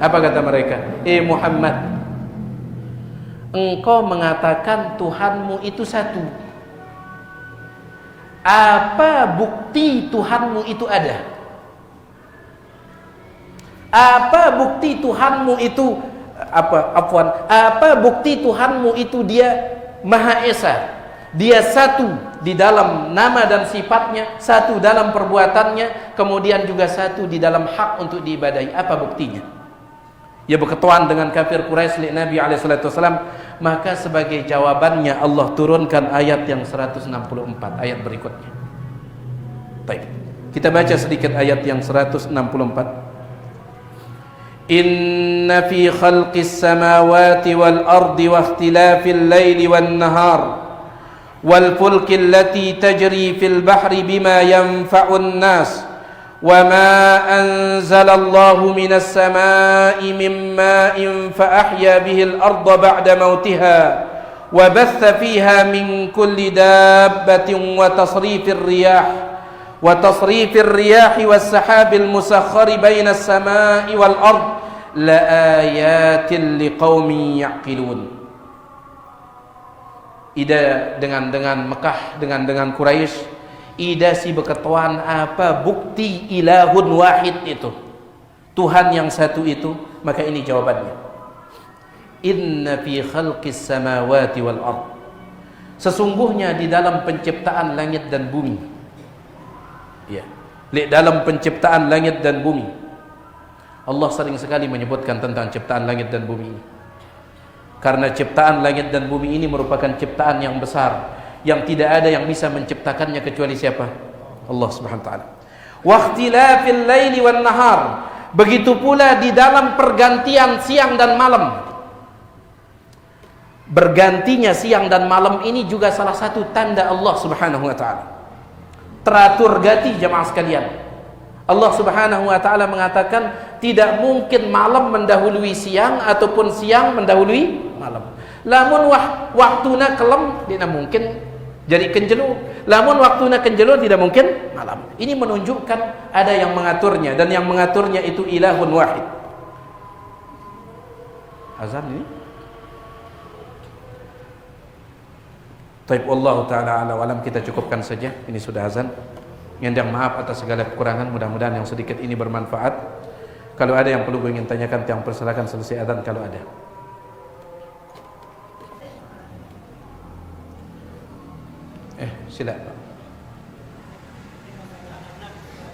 Apa kata mereka? Muhammad, engkau mengatakan Tuhanmu itu satu. Apa bukti Tuhanmu itu ada? Apa bukti Tuhanmu itu apa bukti Tuhanmu itu dia Maha Esa, dia satu di dalam nama dan sifatnya, satu dalam perbuatannya, kemudian juga satu di dalam hak untuk diibadahi. Apa buktinya? Ya, berketuan dengan kafir Quraisy Nabi alaihissalam. Maka sebagai jawabannya Allah turunkan ayat yang 164, ayat berikutnya. Baik, kita baca sedikit ayat yang 164. Inna fi khalqis samawati wal ardi wa ikhtilafil laili wan nahar wal fulki allati tajri fil bahri bima yanfa'un nas wa ma anzalallahu minas samaa'i min ma'in fa ahya bihil arda ba'da mautiha wa batha fiha min kulli dabbatin wa tasrifir riyah was sahabil musakhkhari bainas samaa'i wal ard la ayatin liqaumin ya'qilun. Ida dengan Mekah, dengan Quraisy, ida si berketuan apa bukti ilahun wahid itu, Tuhan yang satu itu. Maka ini jawabannya, inna fi khalqis samawati wal ard, sesungguhnya di dalam penciptaan langit dan bumi. Ya, dalam penciptaan langit dan bumi, Allah sering sekali menyebutkan tentang ciptaan langit dan bumi ini. Karena ciptaan langit dan bumi ini merupakan ciptaan yang besar, yang tidak ada yang bisa menciptakannya kecuali siapa? Allah Subhanahu wa taala. Wa ikhtilafil laili wan nahar, begitu pula di dalam pergantian siang dan malam. Bergantinya siang dan malam ini juga salah satu tanda Allah Subhanahu wa taala. Teratur gati jamaah sekalian. Allah Subhanahu wa taala mengatakan tidak mungkin malam mendahului siang ataupun siang mendahului malam. Lamun waktuna kelem tidak mungkin jadi kenjelu. Lamun waktuna kenjelu tidak mungkin malam. Ini menunjukkan ada yang mengaturnya, dan yang mengaturnya itu ilahun wahid. Azan ini. Taib Allah taala ala walam, kita cukupkan saja. Ini sudah azan. Nyandang maaf atas segala kekurangan, mudah-mudahan yang sedikit ini bermanfaat. Kalau ada yang perlu gue ingin tanyakan, yang persilakan selesai adzan kalau ada. Sila Pak.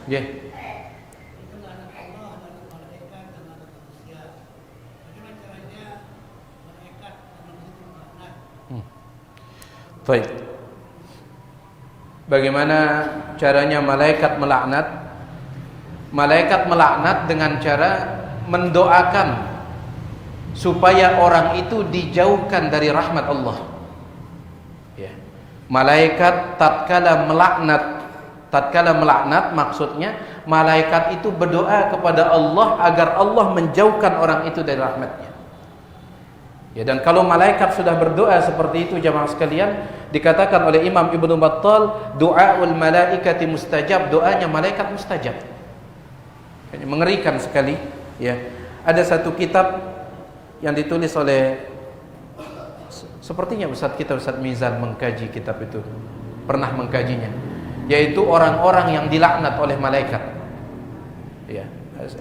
Ya. Baik. Bagaimana caranya malaikat melaknat? Malaikat melaknat dengan cara mendoakan supaya orang itu dijauhkan dari rahmat Allah. Ya. Malaikat tatkala melaknat maksudnya malaikat itu berdoa kepada Allah agar Allah menjauhkan orang itu dari rahmatnya. Ya, dan kalau malaikat sudah berdoa seperti itu jamaah sekalian, dikatakan oleh Imam Ibnu Battal, doaul malaikati mustajab, doanya malaikat mustajab. Ini mengerikan sekali, ya. Ada satu kitab yang ditulis oleh, sepertinya Ustaz Mizan mengkaji kitab itu, pernah mengkajinya, yaitu orang-orang yang dilaknat oleh malaikat. Ya,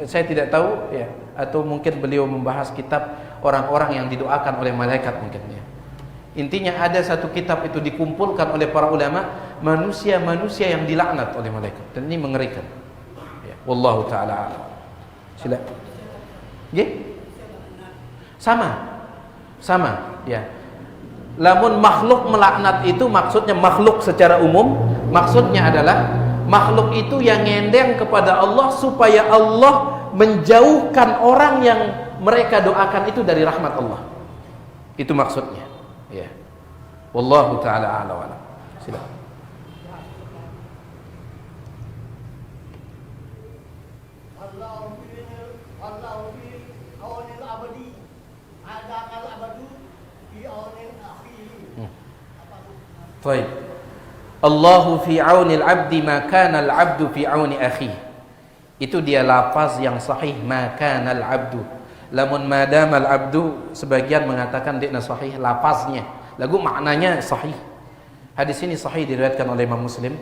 saya tidak tahu, ya, atau mungkin beliau membahas kitab orang-orang yang didoakan oleh malaikat mungkin, ya. Intinya ada satu kitab itu dikumpulkan oleh para ulama manusia-manusia yang dilaknat oleh malaikat, dan ini mengerikan. Ya, wallahu taala. Sila. Nggih? Sama, ya. Lamun makhluk melaknat itu maksudnya makhluk secara umum, maksudnya adalah makhluk itu yang ngendeng kepada Allah supaya Allah menjauhkan orang yang mereka doakan itu dari rahmat Allah. Itu maksudnya, ya. Wallahu taala a'lam wa a'lam. Silakan. Baik. Allahu fi auni al-'abdi ma kana al-'abdu fi auni akhihi. Itu dia lafaz yang sahih, ma kana al-'abdu. Lamun madam al-'abdu, sebagian mengatakan dia sahih lafaznya. Lagu maknanya sahih. Hadis ini sahih diriwayatkan oleh Imam Muslim.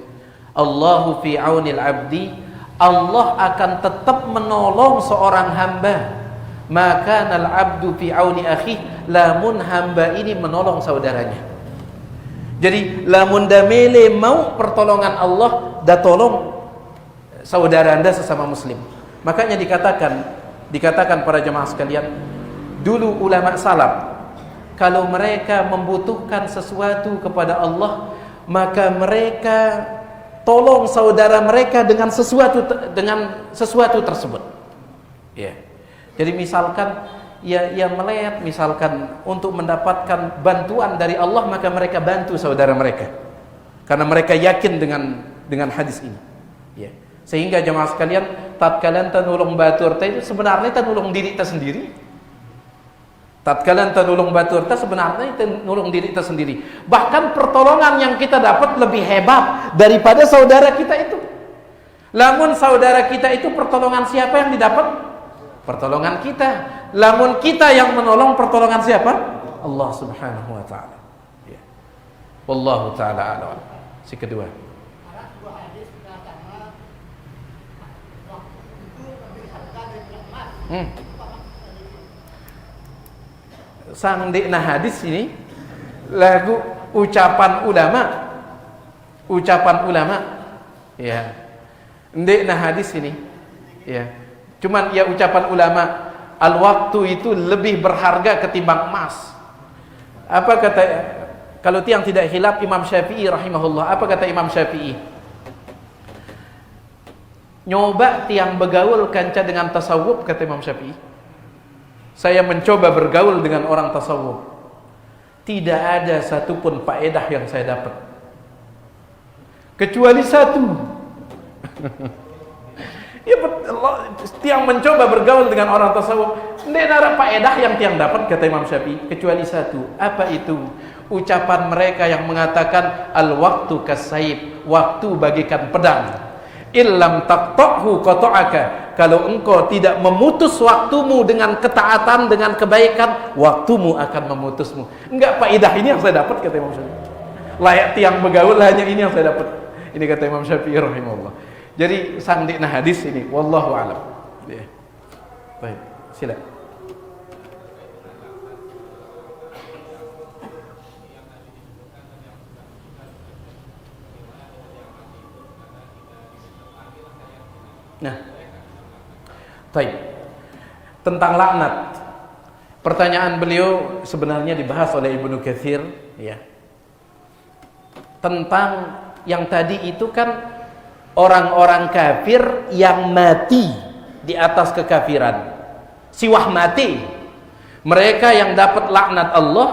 Allahu fi auni al-'abdi, Allah akan tetap menolong seorang hamba. Ma kana al-'abdu fi auni akhihi, lamun hamba ini menolong saudaranya. Jadi lamun damele mau pertolongan Allah, dah tolong saudara anda sesama muslim. Makanya dikatakan para jemaah sekalian, dulu ulama salaf kalau mereka membutuhkan sesuatu kepada Allah, maka mereka tolong saudara mereka dengan sesuatu tersebut. Ya. Jadi misalkan ya melihat misalkan untuk mendapatkan bantuan dari Allah, maka mereka bantu saudara mereka karena mereka yakin dengan hadis ini, ya. Sehingga jemaah sekalian, tatkala enta nulung batur itu sebenarnya enta nulung diri enta sendiri. Tatkala enta nulung batur sebenarnya enta nulung diri enta sendiri. Bahkan pertolongan yang kita dapat lebih hebat daripada saudara kita itu. Lamun saudara kita itu pertolongan siapa yang didapat? Pertolongan kita. Lamun kita yang menolong, pertolongan siapa? Allah Subhanahu wa taala. Ya. Wallahu taala a'lam. Si kedua. Sang dikna hadis ini lagu ucapan ulama, ya. Dikna hadis ini, ya. Cuman ya ucapan ulama, al-waktu itu lebih berharga ketimbang emas. Apa kata, kalau tiang tidak khilaf, Imam Syafi'i rahimahullah, apa kata Imam Syafi'i? Nyoba tiang bergaul kanca dengan tasawuf, kata Imam Syafi'i. Saya mencoba bergaul dengan orang tasawuf, tidak ada satupun faedah yang saya dapat, kecuali satu. Ya, tiang mencoba bergaul dengan orang tasawuf, tidak ada faedah yang tiang dapat, kata Imam Syafi'i, kecuali satu. Apa itu? Ucapan mereka yang mengatakan al-waktu kasaib, waktu bagikan pedang. Illam taqta'hu qata'aka, kalau engkau tidak memutus waktumu dengan ketaatan, dengan kebaikan, waktumu akan memutusmu. Enggak faedah ini yang saya dapat, kata Imam Syafi'i. Layak tiang bergaul hanya ini yang saya dapat. Ini kata Imam Syafi'i rahimahullah. Jadi sang dikna hadis ini, wallahu a'lam. Ya. Baik, sila. Nah, baik. Tentang laknat, pertanyaan beliau sebenarnya dibahas oleh Ibnu Katsir, ya. Tentang yang tadi itu kan orang-orang kafir yang mati di atas kekafiran, siwah mati. Mereka yang dapat laknat Allah,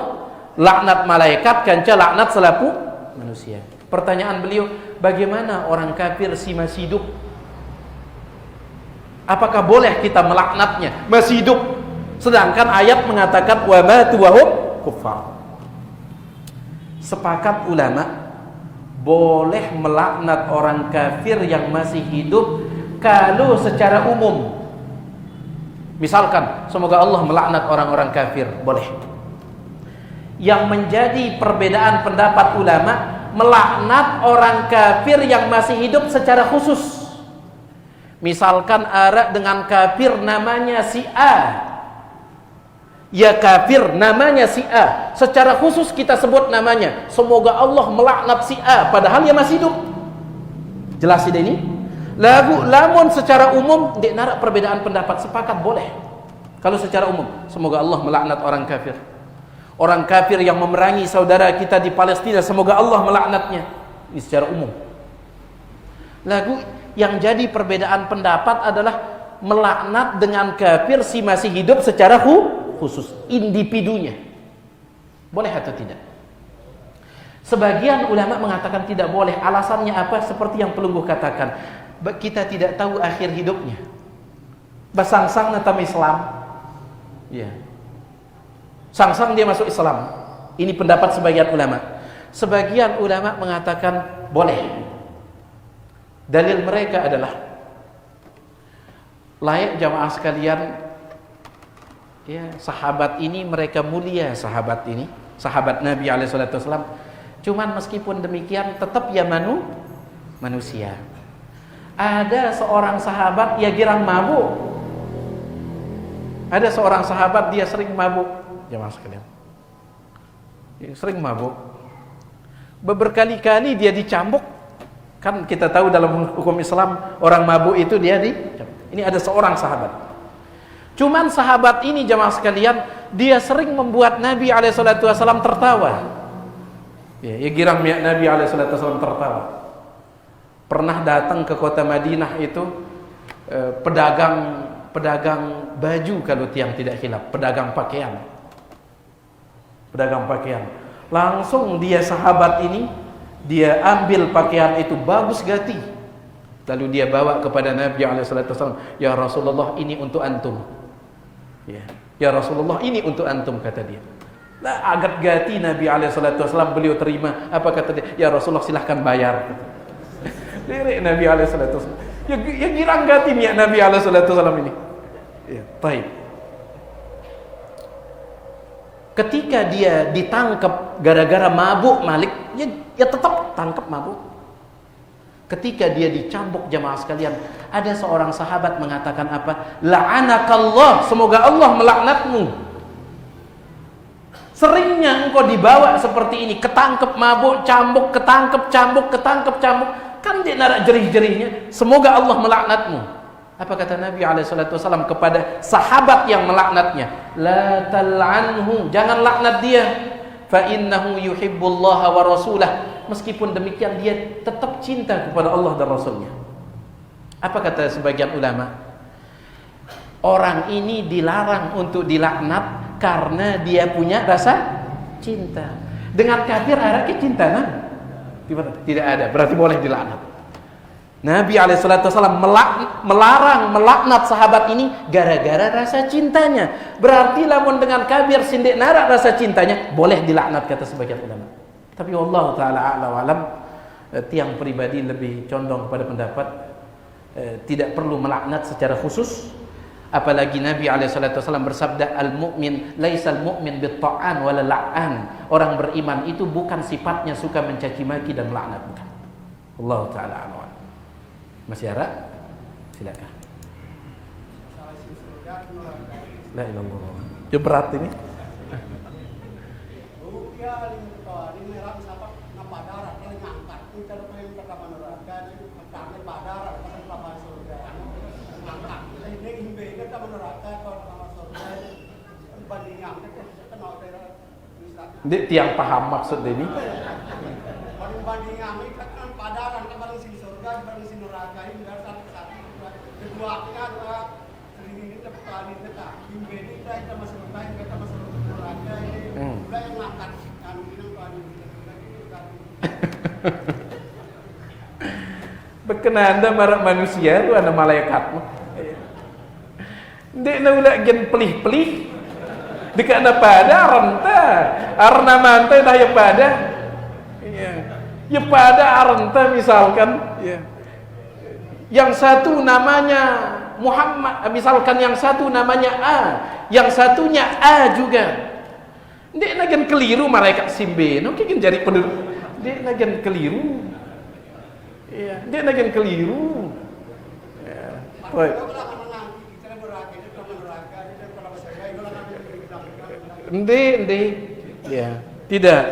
laknat malaikat, kanca laknat selaku manusia. Pertanyaan beliau, bagaimana orang kafir masih hidup? Apakah boleh kita melaknatnya masih hidup? Sedangkan ayat mengatakan wa matu wa hum kuffar. Sepakat ulama boleh melaknat orang kafir yang masih hidup kalau secara umum. Misalkan, semoga Allah melaknat orang-orang kafir, boleh. Yang menjadi perbedaan pendapat ulama, melaknat orang kafir yang masih hidup secara khusus. Misalkan ada dengan kafir namanya si A. Ya kafir namanya si A. Secara khusus kita sebut namanya. Semoga Allah melaknat si A, padahal dia masih hidup. Jelas tidak ini? Lamun secara umum di narak perbedaan pendapat, sepakat boleh. Kalau secara umum, semoga Allah melaknat orang kafir. Orang kafir yang memerangi saudara kita di Palestina, semoga Allah melaknatnya. Ini secara umum. Lagu yang jadi perbedaan pendapat adalah melaknat dengan kafir si masih hidup secara khusus, individunya. Boleh atau tidak? Sebagian ulama mengatakan tidak boleh. Alasannya apa? Seperti yang pelungguh katakan, kita tidak tahu akhir hidupnya. Basang-sang natam Islam, ya. Sang-sang dia masuk Islam. Ini pendapat sebagian ulama. Sebagian ulama mengatakan boleh. Dalil mereka adalah layak jamaah sekalian, ya, sahabat ini mereka mulia, sahabat ini, sahabat Nabi SAW. Cuman meskipun demikian tetap ya manusia. Ada seorang sahabat ya girang mabuk. Ada seorang sahabat dia sering mabuk, jamaah sekalian. Dia sering mabuk. Beberkali-kali dia dicambuk. Kan kita tahu dalam hukum Islam orang mabuk itu dia dicambuk. Ini ada seorang sahabat. Cuman sahabat ini jamaah sekalian, dia sering membuat Nabi SAW tertawa. Ya girang Nabi SAW tertawa. Pernah datang ke kota Madinah itu pedagang baju kalau tiang tidak hilap, pedagang pakaian. Langsung dia sahabat ini, dia ambil pakaian itu bagus gati. Lalu dia bawa kepada Nabi SAW, ya Rasulullah ini untuk antum. Ya Rasulullah ini untuk antum, kata dia. Lah agak gati Nabi SAW, beliau terima. Apa kata dia? Ya Rasulullah silahkan bayar. Lirik Nabi SAW. Ya girang gati niat Nabi SAW ini. Ya, baik. Ketika dia ditangkap gara-gara mabuk Malik, ya tetap tangkap mabuk. Ketika dia dicambuk jamaah sekalian, ada seorang sahabat mengatakan apa? La'anakallah, semoga Allah melaknatmu. Seringnya engkau dibawa seperti ini, ketangkep mabuk, cambuk, ketangkep cambuk, ketangkep cambuk. Kan dia narak jerih-jerihnya, semoga Allah melaknatmu. Apa kata Nabi SAW kepada sahabat yang melaknatnya? La tal'anhu, jangan laknat dia. Fa innahu yuhibbullaha wa rasulah. Meskipun demikian dia tetap cinta kepada Allah dan Rasulnya. Apa kata sebagian ulama? Orang ini dilarang untuk dilaknat karena dia punya rasa cinta. Dengan kafir ada cinta, nah? Tidak ada, berarti boleh dilaknat. Nabi SAW melarang melaknat sahabat ini gara-gara rasa cintanya. Berarti lamun dengan kafir sindik narak rasa cintanya, boleh dilaknat kata sebagian ulama. Tapi Allah Ta'ala a'la wa alam, tiang pribadi lebih condong pada pendapat tidak perlu melaknat secara khusus. Apalagi Nabi SAW bersabda, al-mu'min laisal mu'min bit-ta'an wala la'an. Orang beriman itu bukan sifatnya suka mencaci maki dan melaknat, bukan. Allah Ta'ala a'la. Masih ada? Silakan. La ilaha illallah. Itu berat ini. Dia tiang paham maksud ini. Berkenaan marak manusia tu ada malaikat. Dek na ulah gen pelih-pelih. Dekat na pada arenta. Arna mantai dah ya pada. Ya. Ya pada arenta misalkan, ya. Yang satu namanya Muhammad, misalkan yang satu namanya A, yang satunya A juga. Dek na gen keliru malaikat simbe. No gen jari penduduk. Dek na gen keliru. Iya, dia nagen keliru. Ya. Baik. Ende, ya, tidak.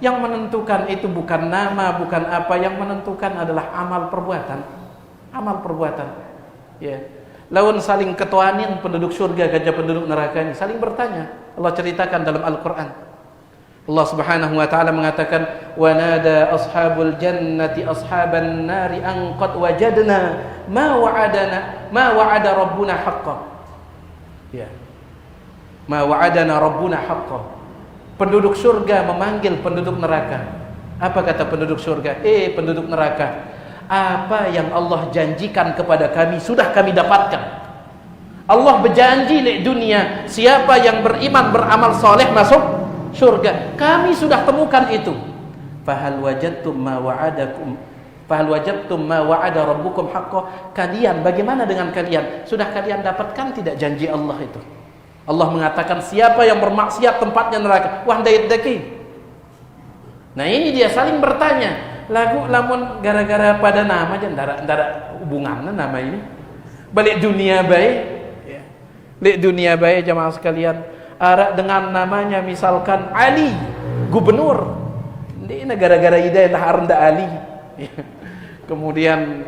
Yang menentukan itu bukan nama, bukan apa. Yang menentukan adalah amal perbuatan. Amal perbuatan. Ya. Lawan saling ketuanin penduduk surga gajah penduduk neraka ini saling bertanya. Allah ceritakan dalam Al-Quran. Allah Subhanahu wa taala mengatakan wa nada ashabul jannati ashaban nari an qad wajadna ma wa'ada rabbuna haqqan. Ya. Ma wa'adana rabbuna haqqan. Penduduk surga memanggil penduduk neraka. Apa kata penduduk surga? Penduduk neraka, apa yang Allah janjikan kepada kami sudah kami dapatkan. Allah berjanji di dunia, siapa yang beriman beramal soleh masuk surga. Kami sudah temukan itu. Fahal wajadtum ma wa'ada rabbukum haqqan. Kalian bagaimana dengan kalian? Sudah kalian dapatkan tidak janji Allah itu? Allah mengatakan siapa yang bermaksiat tempatnya neraka. Wah daki. Nah ini dia saling bertanya. Lagu lamun gara-gara pada nama aja ndara hubungannya nama ini. Balik dunia baik. Ya. Balik dunia baik jamaah sekalian. Arak dengan namanya misalkan Ali, gubernur. Ini gara-gara hidayah rendah Ali. Kemudian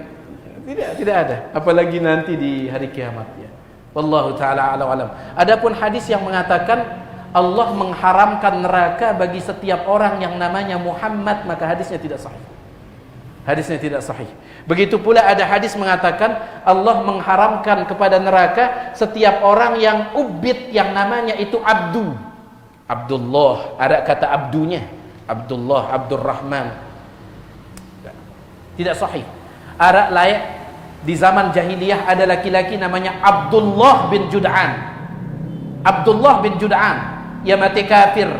tidak ada. Apalagi nanti di hari kiamat ya. Wallahu taala alam. Adapun hadis yang mengatakan Allah mengharamkan neraka bagi setiap orang yang namanya Muhammad, maka hadisnya tidak sahih. Hadisnya tidak sahih. Begitu pula ada hadis mengatakan Allah mengharamkan kepada neraka setiap orang yang ubid yang namanya itu abdu. Abdullah, ada kata abdunya. Abdullah, Abdurrahman. Tidak sahih. Ada layak di zaman jahiliyah ada laki-laki namanya Abdullah bin Jud'an. Abdullah bin Jud'an, ya mati kafir.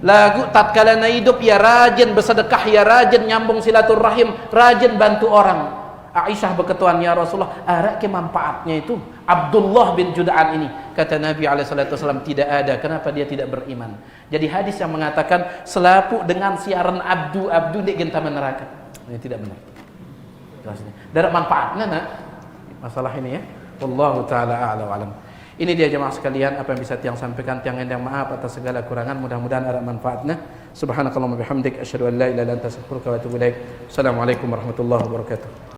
Lagu tatkala na hidup ya rajin bersedekah, ya rajin nyambung silaturahim, rajin bantu orang. Aisyah berketuan, ya Rasulullah, ada ke manfaatnya itu Abdullah bin Jud'an ini. Kata Nabi SAW, tidak ada. Kenapa dia tidak beriman? Jadi hadis yang mengatakan selapu dengan siaran abdu di gentaman neraka, ini tidak benar. Dari manfaatnya nak masalah ini ya. Wallahu taala a'lam wa alam. Ini dia jemaah sekalian apa yang bisa tiang sampaikan, tiang endang maaf atas segala kurangan, mudah-mudahan ada manfaatnya. Subhanakallahumma bihamdik asyhadu an la ilaha illa anta astaghfiruka wa atubu ilaik. Assalamualaikum warahmatullahi wabarakatuh.